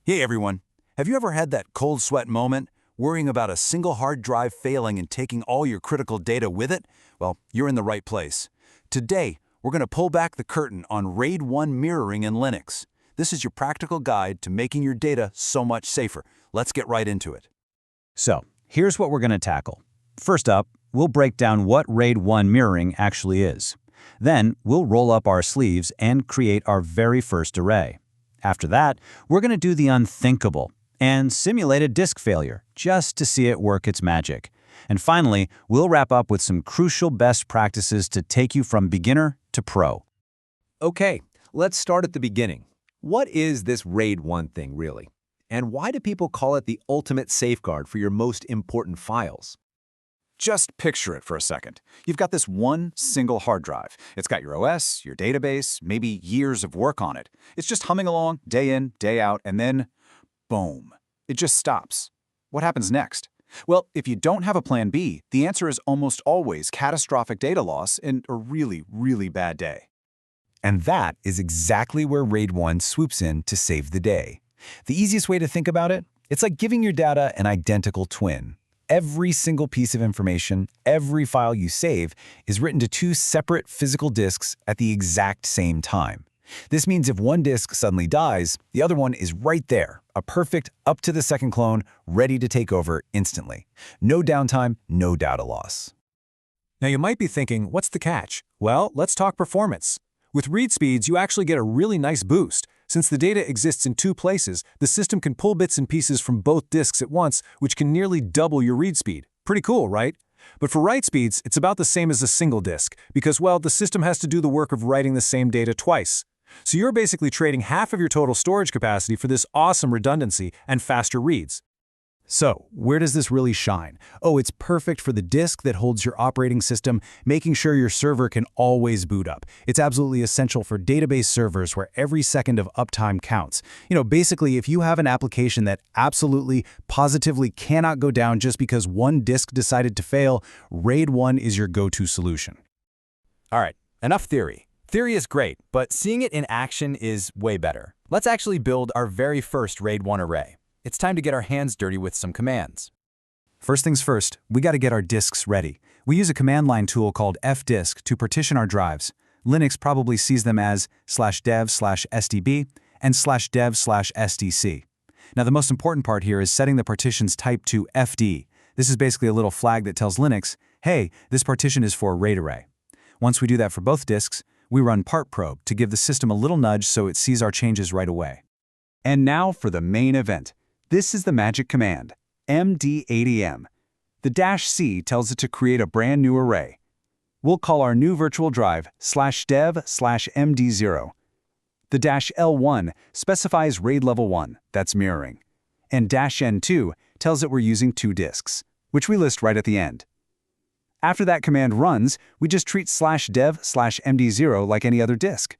Hey everyone, have you ever had that cold sweat moment, worrying about a single hard drive failing and taking all your critical data with it? Well, you're in the right place. Today, we're going to pull back the curtain on RAID 1 mirroring in Linux. This is your practical guide to making your data so much safer. Let's get right into it. So, here's what we're going to tackle. First up, we'll break down what RAID 1 mirroring actually is. Then, we'll roll up our sleeves and create our very first array. After that, we're going to do the unthinkable and simulate a disk failure just to see it work its magic. And finally, we'll wrap up with some crucial best practices to take you from beginner to pro. Okay, let's start at the beginning. What is this RAID 1 thing really? And why do people call it the ultimate safeguard for your most important files? Just picture it for a second. You've got this one single hard drive. It's got your OS, your database, maybe years of work on it. It's just humming along day in, day out, and then, boom, it just stops. What happens next? Well, if you don't have a plan B, the answer is almost always catastrophic data loss and a really, really bad day. And that is exactly where RAID 1 swoops in to save the day. The easiest way to think about it, it's like giving your data an identical twin. Every single piece of information, every file you save, is written to two separate physical disks at the exact same time. This means if one disk suddenly dies, the other one is right there, a perfect up-to-the-second clone ready to take over instantly. No downtime, no data loss. Now you might be thinking, what's the catch? Well, let's talk performance. With read speeds, you actually get a really nice boost. Since the data exists in two places, the system can pull bits and pieces from both disks at once, which can nearly double your read speed. Pretty cool, right? But for write speeds, it's about the same as a single disk, because, well, the system has to do the work of writing the same data twice. So you're basically trading half of your total storage capacity for this awesome redundancy and faster reads. So, where does this really shine? Oh, it's perfect for the disk that holds your operating system, making sure your server can always boot up. It's absolutely essential for database servers where every second of uptime counts. Basically, if you have an application that absolutely, positively cannot go down just because one disk decided to fail, RAID 1 is your go-to solution. All right, enough theory. Theory is great, but seeing it in action is way better. Let's actually build our very first RAID 1 array. It's time to get our hands dirty with some commands. First things first, we got to get our disks ready. We use a command line tool called fdisk to partition our drives. Linux probably sees them as /dev/sdb and /dev/sdc. Now the most important part here is setting the partition's type to fd. This is basically a little flag that tells Linux, hey, this partition is for a RAID array. Once we do that for both disks, we run partprobe to give the system a little nudge so it sees our changes right away. And now for the main event. This is the magic command, md80m. The -c tells it to create a brand new array. We'll call our new virtual drive /dev/md0. The -l1 specifies RAID level 1, that's mirroring. And -n2 tells it we're using two disks, which we list right at the end. After that command runs, we just treat /dev/md0 like any other disk.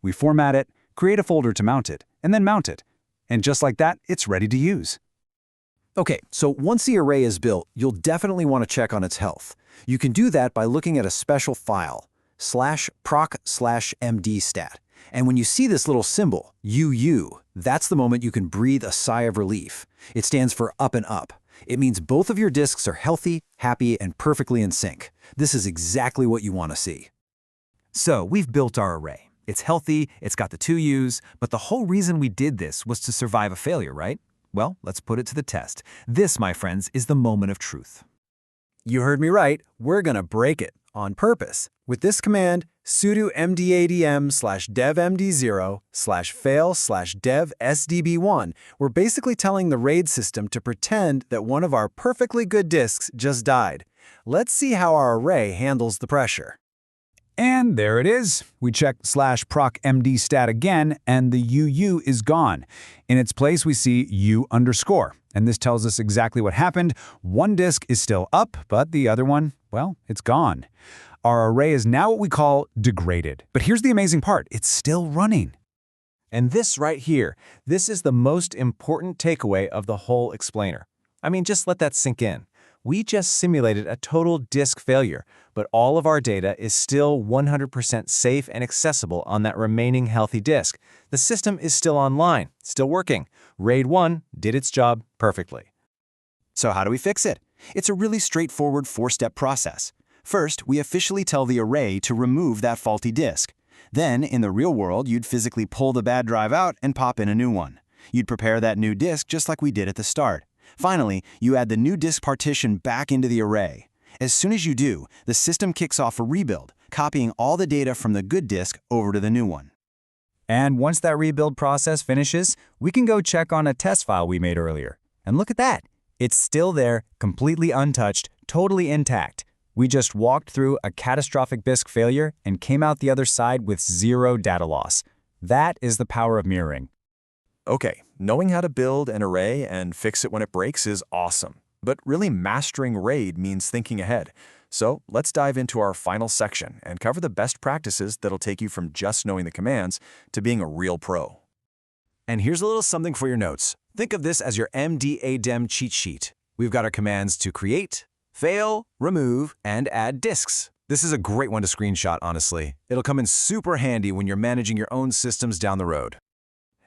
We format it, create a folder to mount it, and then mount it. And just like that, it's ready to use. Okay, so once the array is built, you'll definitely want to check on its health. You can do that by looking at a special file, /proc/mdstat. And when you see this little symbol, UU, that's the moment you can breathe a sigh of relief. It stands for up and up. It means both of your disks are healthy, happy, and perfectly in sync. This is exactly what you want to see. So, we've built our array. It's healthy, it's got the two U's, but the whole reason we did this was to survive a failure, right? Well, let's put it to the test. This, my friends, is the moment of truth. You heard me right. We're going to break it on purpose. With this command, sudo md80m/dev-md0/fail/dev-sdb1, we're basically telling the RAID system to pretend that one of our perfectly good disks just died. Let's see how our array handles the pressure. And there it is. We check /proc/mdstat again, and the UU is gone. In its place, we see U_, and this tells us exactly what happened. One disk is still up, but the other one, well, it's gone. Our array is now what we call degraded. But here's the amazing part. It's still running. And this right here, this is the most important takeaway of the whole explainer. I mean, just let that sink in. We just simulated a total disk failure, but all of our data is still 100% safe and accessible on that remaining healthy disk. The system is still online, still working. RAID 1 did its job perfectly. So how do we fix it? It's a really straightforward 4-step process. First, we officially tell the array to remove that faulty disk. Then, in the real world, you'd physically pull the bad drive out and pop in a new one. You'd prepare that new disk just like we did at the start. Finally, you add the new disk partition back into the array. As soon as you do, the system kicks off a rebuild, copying all the data from the good disk over to the new one. And once that rebuild process finishes, we can go check on a test file we made earlier. And look at that. It's still there, completely untouched, totally intact. We just walked through a catastrophic disk failure and came out the other side with 0 data loss. That is the power of mirroring. Okay, knowing how to build an array and fix it when it breaks is awesome. But really mastering RAID means thinking ahead. So let's dive into our final section and cover the best practices that'll take you from just knowing the commands to being a real pro. And here's a little something for your notes. Think of this as your MDADEM cheat sheet. We've got our commands to create, fail, remove, and add disks. This is a great one to screenshot, honestly. It'll come in super handy when you're managing your own systems down the road.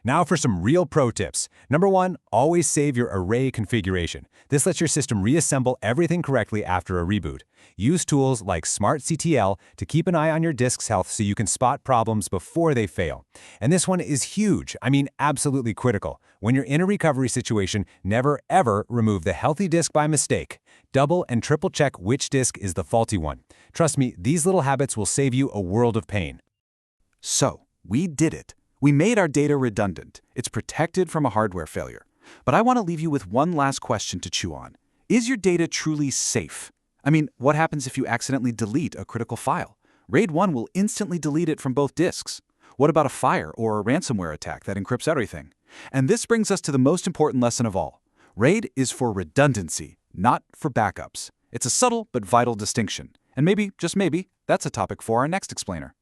Now for some real pro tips. Number 1, always save your array configuration. This lets your system reassemble everything correctly after a reboot. Use tools like smartctl to keep an eye on your disk's health so you can spot problems before they fail. And this one is huge, I mean absolutely critical. When you're in a recovery situation, never ever remove the healthy disk by mistake. Double and triple check which disk is the faulty one. Trust me, these little habits will save you a world of pain. So, we did it. We made our data redundant. It's protected from a hardware failure. But I want to leave you with one last question to chew on. Is your data truly safe? I mean, what happens if you accidentally delete a critical file? RAID 1 will instantly delete it from both disks. What about a fire or a ransomware attack that encrypts everything? And this brings us to the most important lesson of all. RAID is for redundancy, not for backups. It's a subtle but vital distinction. And maybe, just maybe, that's a topic for our next explainer.